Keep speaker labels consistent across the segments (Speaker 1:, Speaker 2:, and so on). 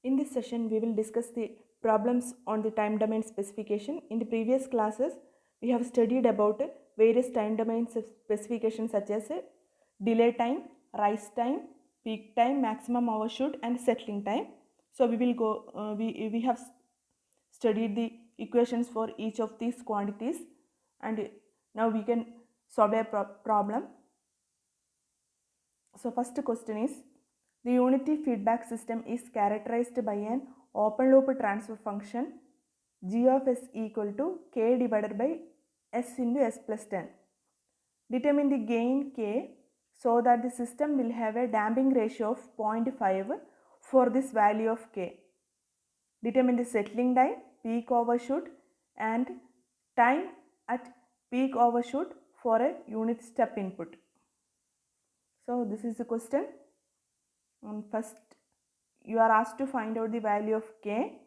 Speaker 1: In this session, we will discuss the problems on the time domain specification. In the previous classes, we have studied about various time domain specifications such as delay time, rise time, peak time, maximum overshoot, and settling time. So we will go. We have studied the equations for each of these quantities, and now we can solve a problem. So first question is, the unity feedback system is characterized by an open loop transfer function g of s equal to k divided by s into s plus 10. Determine the gain k so that the system will have a damping ratio of 0.5 for this value of k. Determine the settling time, peak overshoot and time at peak overshoot for a unit step input. So this is the question. First, you are asked to find out the value of k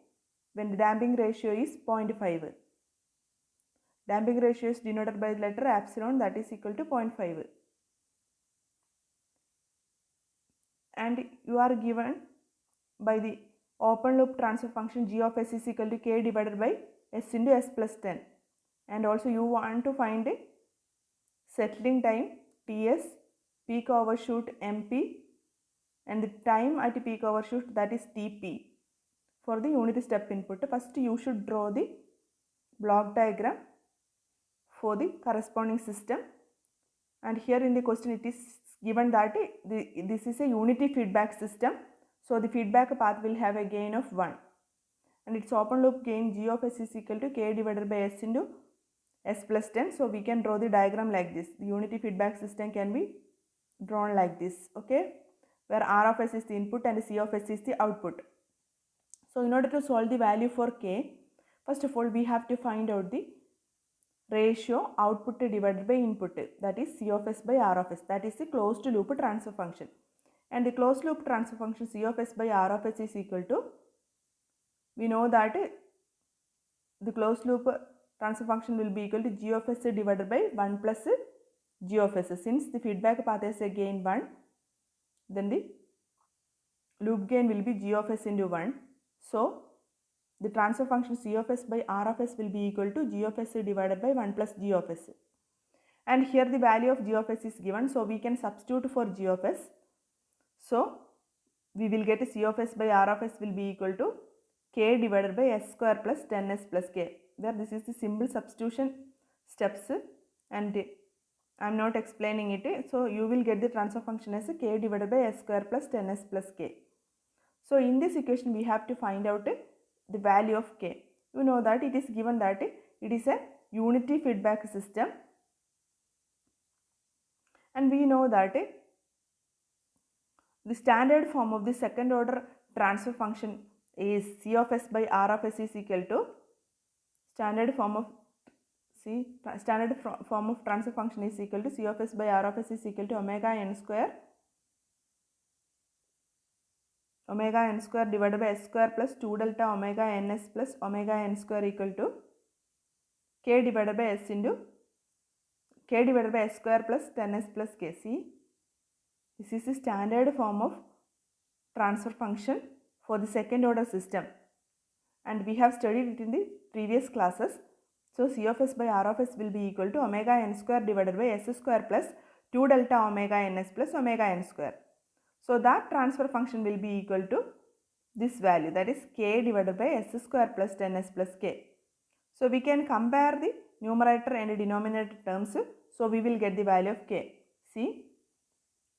Speaker 1: when the damping ratio is 0.5. Damping ratio is denoted by the letter epsilon, that is equal to 0.5. And you are given by the open loop transfer function g of s is equal to k divided by s into s plus 10. And also you want to find settling time ts, peak overshoot mp, and the time at peak overshoot, that is TP, for the unit step input. First you should draw the block diagram for the corresponding system, and here in the question it is given that this is a unity feedback system, so the feedback path will have a gain of 1 and its open loop gain g of s is equal to k divided by s into s plus 10. So we can draw the diagram like this. The unity feedback system can be drawn like this, okay, where r of s is the input and c of s is the output. So in order to solve the value for k, first of all we have to find out the ratio output divided by input, that is c of s by r of s, that is the closed loop transfer function. And the closed loop transfer function c of s by r of s is equal to, we know that the closed loop transfer function will be equal to g of s divided by 1 plus g of s. Since the feedback path is a gain 1, then the loop gain will be g of s into 1. So the transfer function c of s by r of s will be equal to g of s divided by 1 plus g of s. And here the value of g of s is given, so we can substitute for g of s. So we will get c of s by r of s will be equal to k divided by s square plus 10s plus k, where this is the simple substitution steps and I am not explaining it. So you will get the transfer function as k divided by s square plus 10s plus k. So in this equation we have to find out the value of k. You know that it is given that it is a unity feedback system, and we know that the standard form of the second order transfer function is c of s by r of s is equal to standard form of transfer function is equal to c of s by r of s is equal to omega n square divided by s square plus 2 delta omega ns plus omega n square equal to k divided by s into k divided by s square plus 10s plus k. See, this is the standard form of transfer function for the second order system, and we have studied it in the previous classes. So c of s by r of s will be equal to omega n square divided by s square plus 2 delta omega ns plus omega n square. So that transfer function will be equal to this value, that is k divided by s square plus 10s plus k. So we can compare the numerator and denominator terms, so we will get the value of k. See,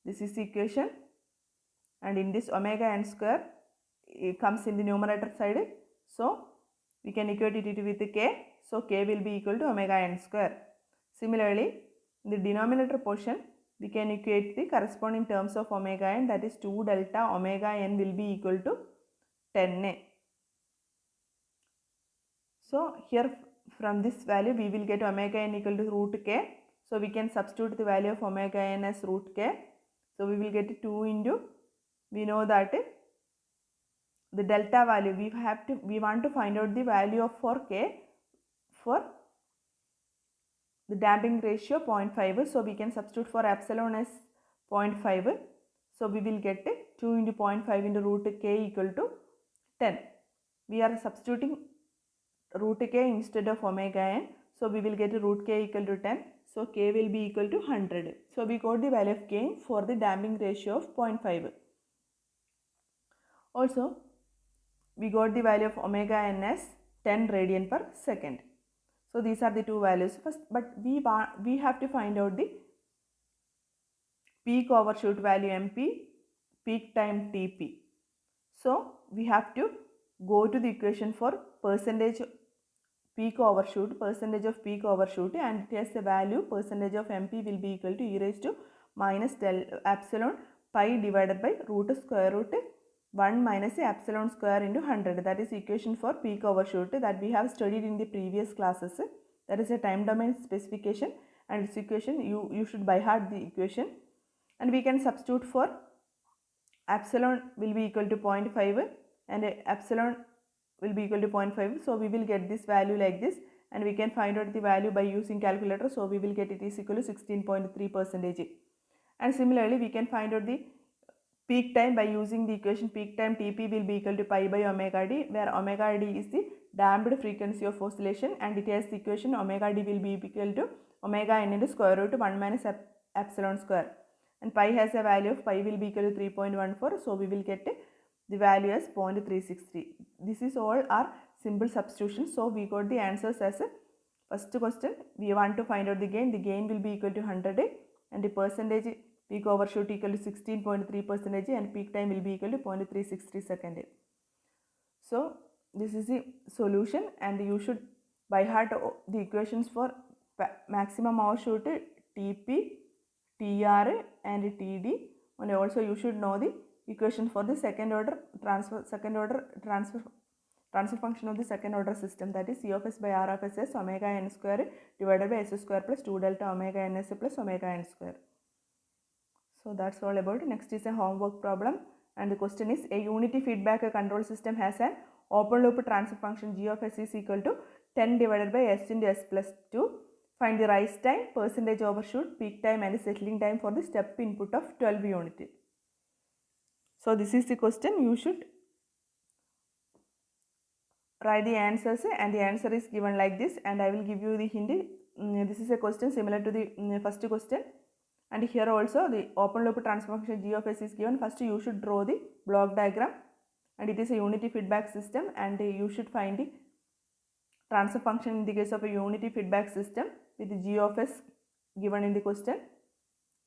Speaker 1: this is the equation, and in this omega n square it comes in the numerator side, so we can equate it with k, so k will be equal to omega n square. Similarly, in the denominator portion we can equate the corresponding terms of omega n, that is 2 delta omega n will be equal to 10a. So here from this value we will get omega n equal to root k, so we can substitute the value of omega n as root k. So we will get 2 into, we know that the delta value we want to find out the value of for k for the damping ratio 0.5, so we can substitute for epsilon as 0.5. So we will get 2 into 0.5 into root k equal to 10. We are substituting root k instead of omega n. So we will get root k equal to 10. So k will be equal to 100. So we got the value of gain for the damping ratio of 0.5. Also, we got the value of omega n as 10 radian per second. So these are the two values first, but we have to find out the peak overshoot value MP, peak time TP. So we have to go to the equation for percentage of peak overshoot, and it has the value percentage of MP will be equal to e raised to minus epsilon pi divided by root square root 1 minus epsilon square into 100. That is equation for peak overshoot that we have studied in the previous classes. That is a time domain specification, and its equation you should by heart the equation, and we can substitute for epsilon will be equal to 0.5 and epsilon will be equal to 0.5. So we will get this value like this, and we can find out the value by using calculator. So we will get it is equal to 16.3%. And similarly we can find out the peak time by using the equation peak time Tp will be equal to pi by omega d, where omega d is the damped frequency of oscillation, and it has the equation omega d will be equal to omega n into square root 1 minus epsilon square, and pi has a value of pi will be equal to 3.14. So we will get the value as 0.363. This is all our simple substitutions. So we got the answers as a first question. We want to find out the gain will be equal to 100, and the percentage peak overshoot equal to 16.3%, and peak time will be equal to 0.363 second. So this is the solution, and you should by heart the equations for maximum overshoot TP, TR and TD, and also you should know the equation for the second order transfer function of the second order system, that is C of s by R of s as omega n square divided by s square plus 2 delta omega n s plus omega n square. So that's all about it. Next is a homework problem, and the question is a unity feedback control system has an open loop transfer function g of s is equal to 10 divided by s into s plus 2. Find the rise time, percentage overshoot, peak time and settling time for the step input of 12 unit. So this is the question. You should write the answers, and the answer is given like this, and I will give you the hint. This is a question similar to the first question, and here also the open loop transfer function g of s is given. First you should draw the block diagram, and it is a unity feedback system, and you should find the transfer function in the case of a unity feedback system with the g of s given in the question.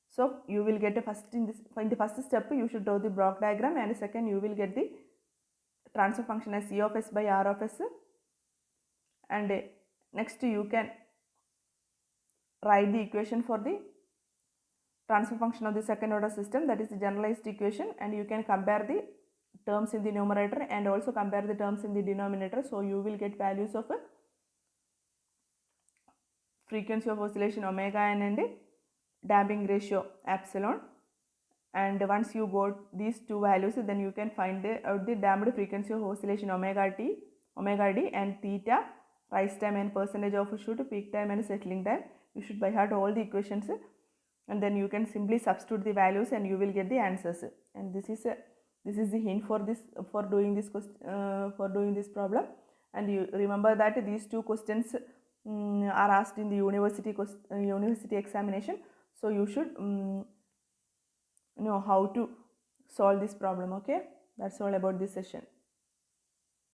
Speaker 1: So you will get a in the first step you should draw the block diagram, and second you will get the transfer function as C of s by R of s, and next you can write the equation for the transfer function of the second order system, that is the generalized equation, and you can compare the terms in the numerator and also compare the terms in the denominator. So you will get values of frequency of oscillation omega n and damping ratio epsilon, and once you got these two values then you can find out the damped frequency of oscillation omega d and theta, rise time and percentage overshoot, peak time and settling time. You should by heart all the equations, and then you can simply substitute the values and you will get the answers. And this is the hint for doing this problem. And you remember that these two questions are asked in the university examination, so you should know how to solve this problem. Okay, that's all about this session.